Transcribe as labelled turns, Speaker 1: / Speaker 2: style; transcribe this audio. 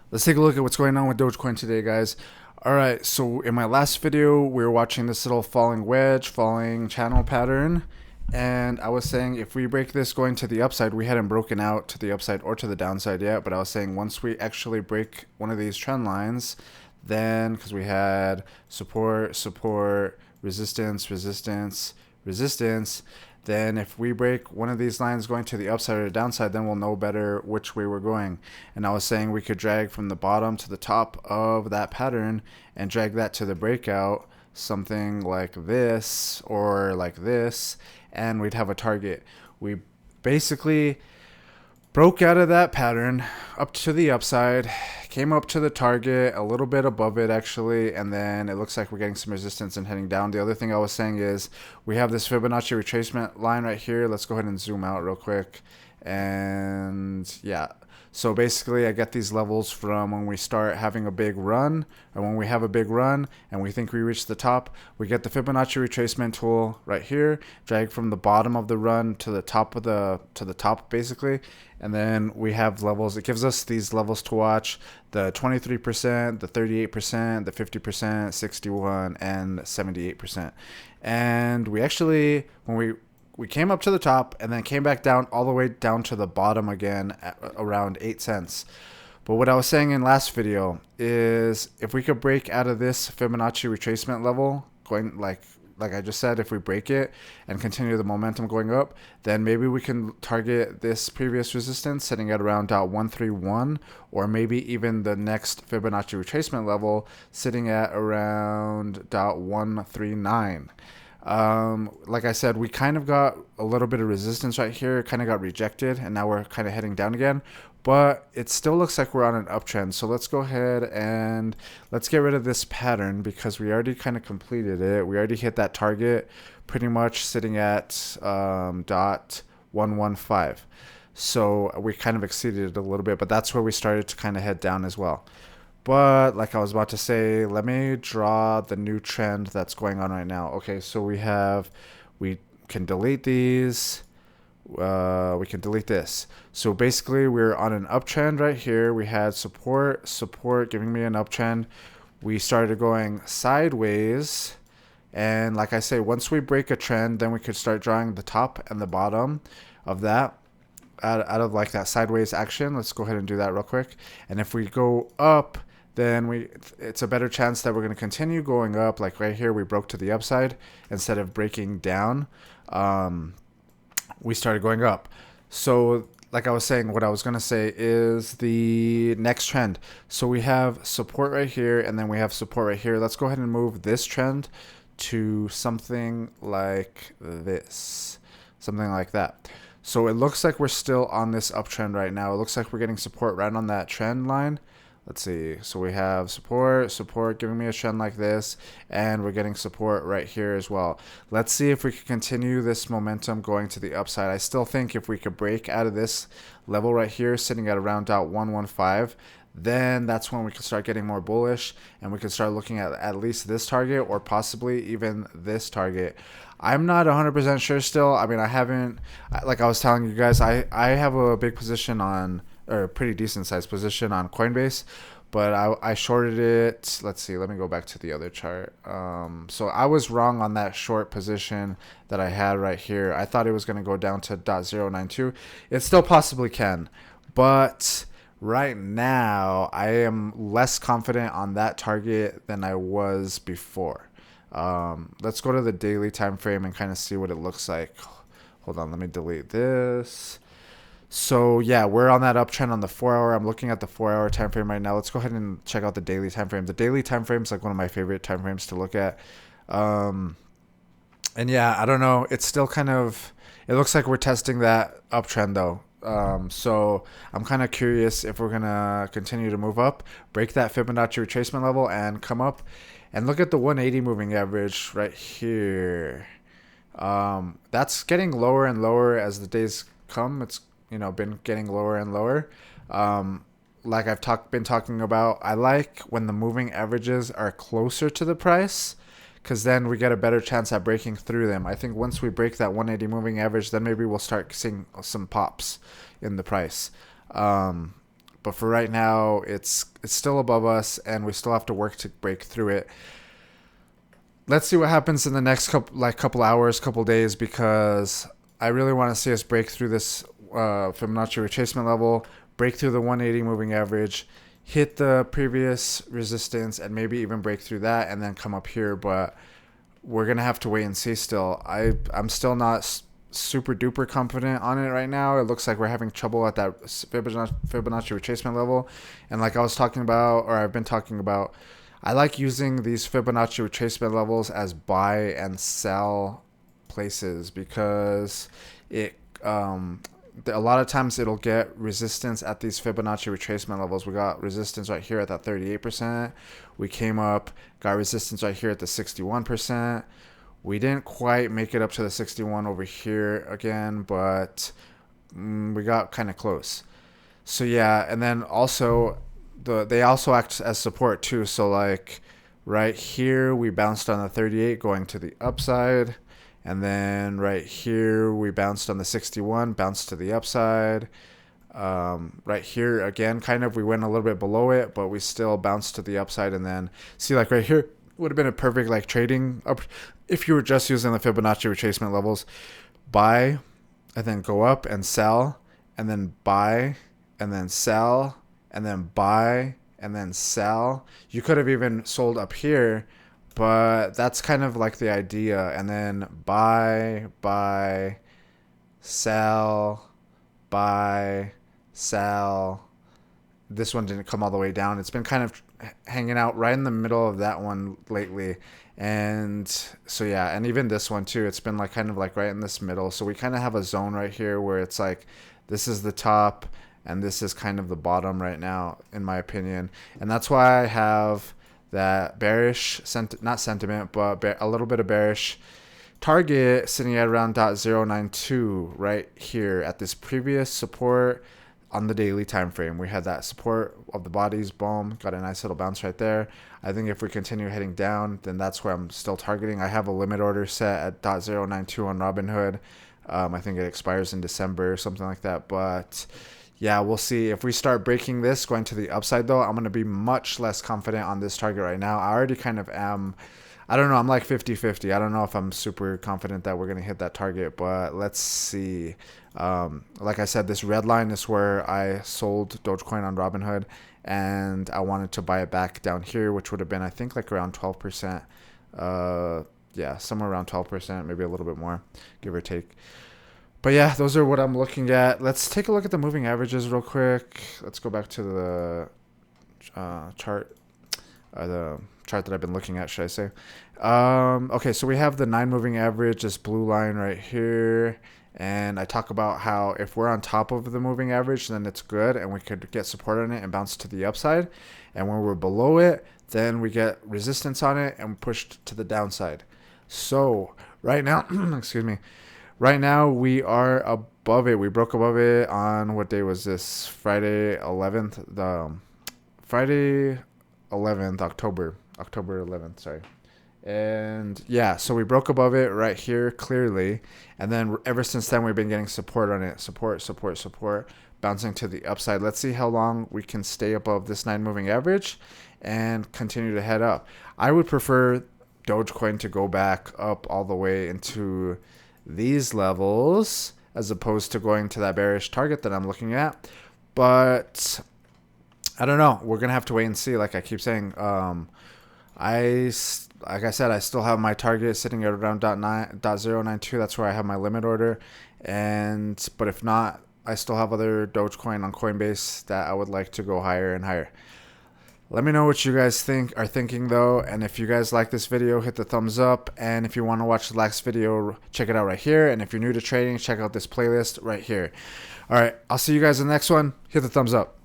Speaker 1: Let's take a look at what's going on with Dogecoin today, guys. Alright, so in my last video, we were watching this little falling wedge, falling channel pattern. And I was saying if we break this going to the upside, we hadn't broken out to the upside or to the downside yet. But I was saying once we actually break one of these trend lines, then because we had support, support, resistance, resistance, resistance, then if we break one of these lines going to the upside or the downside, then we'll know better which way we're going. And I was saying we could drag from the bottom to the top of that pattern and drag that to the breakout, something like this or like this, and we'd have a target. We basically broke out of that pattern up to the upside, came up to the target, a little bit above it actually, and then it looks like we're getting some resistance and heading down. The other thing I was saying is we have this Fibonacci retracement line right here. Let's go ahead and zoom out real quick. And yeah, so basically I get these levels from when we start having a big run, or when we have a big run and we think we reach the top, we get the Fibonacci retracement tool right here, drag from the bottom of the run to the top of to the top basically, and then we have levels. It gives us these levels to watch: the 23%, the 38%, the 50%, 61, and 78%. And we actually, when we came up to the top and then came back down all the way down to the bottom again at around 8 cents. But what I was saying in last video is if we could break out of this Fibonacci retracement level, going like I just said, if we break it and continue the momentum going up, then maybe we can target this previous resistance sitting at around 131, or maybe even the next Fibonacci retracement level sitting at around 139. Like I said, we kind of got a little bit of resistance right here, kind of got rejected, and now we're kind of heading down again. But it still looks like we're on an uptrend. So let's go ahead and let's get rid of this pattern because we already kind of completed it. We already hit that target pretty much sitting at dot 115. So we kind of exceeded it a little bit, but that's where we started to kind of head down as well. But like I was about to say, let me draw the new trend that's going on right now. Okay, so we can delete these. We can delete this. So basically we're on an uptrend right here. We had support, support giving me an uptrend. We started going sideways. And like I say, once we break a trend, then we could start drawing the top and the bottom of that out of like that sideways action. Let's go ahead and do that real quick. And if we go up, then it's a better chance that we're going to continue going up. Like right here, we broke to the upside instead of breaking down. We started going up. So like I was saying, what I was going to say is the next trend. So we have support right here, and then we have support right here. Let's go ahead and move this trend to something like this, something like that. So it looks like we're still on this uptrend right now. It looks like we're getting support right on that trend line. Let's see. So we have support, support giving me a trend like this, and we're getting support right here as well. Let's see if we can continue this momentum going to the upside. I still think if we could break out of this level right here, sitting at around 115, then that's when we can start getting more bullish, and we can start looking at least this target or possibly even this target. I'm not 100% sure still. I mean, I haven't, like I was telling you guys, I have a big position on, or a pretty decent sized position on Coinbase, but I shorted it. Let's see, let me go back to the other chart. So I was wrong on that short position that I had right here. I thought it was going to go down to .092. It still possibly can, but right now I am less confident on that target than I was before. Let's go to the daily time frame and kind of see what it looks like. Hold on, let me delete this. So yeah, we're on that uptrend on the 4-hour. I'm looking at the 4-hour time frame right now. Let's go ahead and check out the daily time frame. The daily time frame is like one of my favorite time frames to look at. And yeah, I don't know. It's still kind of, it looks like we're testing that uptrend though. So I'm kind of curious if we're gonna continue to move up, break that Fibonacci retracement level, and come up. And look at the 180 moving average right here. That's getting lower and lower as the days come. It's been getting lower and lower. Like I've been talking about, I like when the moving averages are closer to the price, because then we get a better chance at breaking through them. I think once we break that 180 moving average, then maybe we'll start seeing some pops in the price. But But for right now, it's still above us, and we still have to work to break through it. Let's see what happens in the next couple hours, couple days, because I really want to see us break through this Fibonacci retracement level, break through the 180 moving average, hit the previous resistance, and maybe even break through that and then come up here. But we're going to have to wait and see still. I'm still not super duper confident on it right now. It looks like we're having trouble at that Fibonacci retracement level. And like I was talking about, or I've been talking about, I like using these Fibonacci retracement levels as buy and sell places, because it a lot of times it'll get resistance at these Fibonacci retracement levels. We got resistance right here at that 38%. We came up, got resistance right here at the 61%. We didn't quite make it up to the 61 over here again, but we got kind of close. So yeah, and then also they also act as support too. So like right here we bounced on the 38 going to the upside, and then right here we bounced on the 61, bounced to the upside. Right here again, kind of we went a little bit below it, but we still bounced to the upside. And then see, like right here would have been a perfect like trading up if you were just using the Fibonacci retracement levels. Buy and then go up and sell, and then buy and then sell, and then buy and then sell. You could have even sold up here, but that's kind of like the idea. And then buy, sell, buy, sell. This one didn't come all the way down. It's been kind of hanging out right in the middle of that one lately. And so yeah, and even this one too, it's been like kind of like right in this middle. So we kind of have a zone right here where it's like this is the top and this is kind of the bottom right now, in my opinion. And that's why I have that bearish not sentiment, but a little bit of bearish target sitting at around .092 right here at this previous support on the daily time frame. We had that support of the bodies, boom, got a nice little bounce right there. I think if we continue heading down, then that's where I'm still targeting. I have a limit order set at .092 on Robinhood. I think it expires in December or something like that. But yeah, we'll see. If we start breaking this, going to the upside though, I'm going to be much less confident on this target right now. I already kind of am. I don't know. I'm like 50-50. I don't know if I'm super confident that we're going to hit that target, but let's see. Like I said, this red line is where I sold Dogecoin on Robinhood, and I wanted to buy it back down here, which would have been, I think, like around 12%. Yeah, somewhere around 12%, maybe a little bit more, give or take. But yeah, those are what I'm looking at. Let's take a look at the moving averages real quick. Let's go back to the chart. The chart that I've been looking at, should I say. Okay, so we have the 9 moving average, this blue line right here. And I talk about how if we're on top of the moving average, then it's good and we could get support on it and bounce to the upside. And when we're below it, then we get resistance on it and pushed to the downside. So right now, excuse me, right now we are above it. We broke above it on, what day was this? Friday 11th. Friday 11th, October 11th, sorry. And yeah, so we broke above it right here clearly, and then ever since then we've been getting support on it, support, bouncing to the upside. Let's see how long we can stay above this 9 moving average and continue to head up. I would prefer Dogecoin to go back up all the way into these levels as opposed to going to that bearish target that I'm looking at, but I don't know. We're gonna have to wait and see. Like I keep saying, like I said, I still have my target sitting at around .092. That's where I have my limit order. But if not, I still have other Dogecoin on Coinbase that I would like to go higher and higher. Let me know what you guys are thinking though. And if you guys like this video, hit the thumbs up. And if you want to watch the last video, check it out right here. And if you're new to trading, check out this playlist right here. All right, I'll see you guys in the next one. Hit the thumbs up.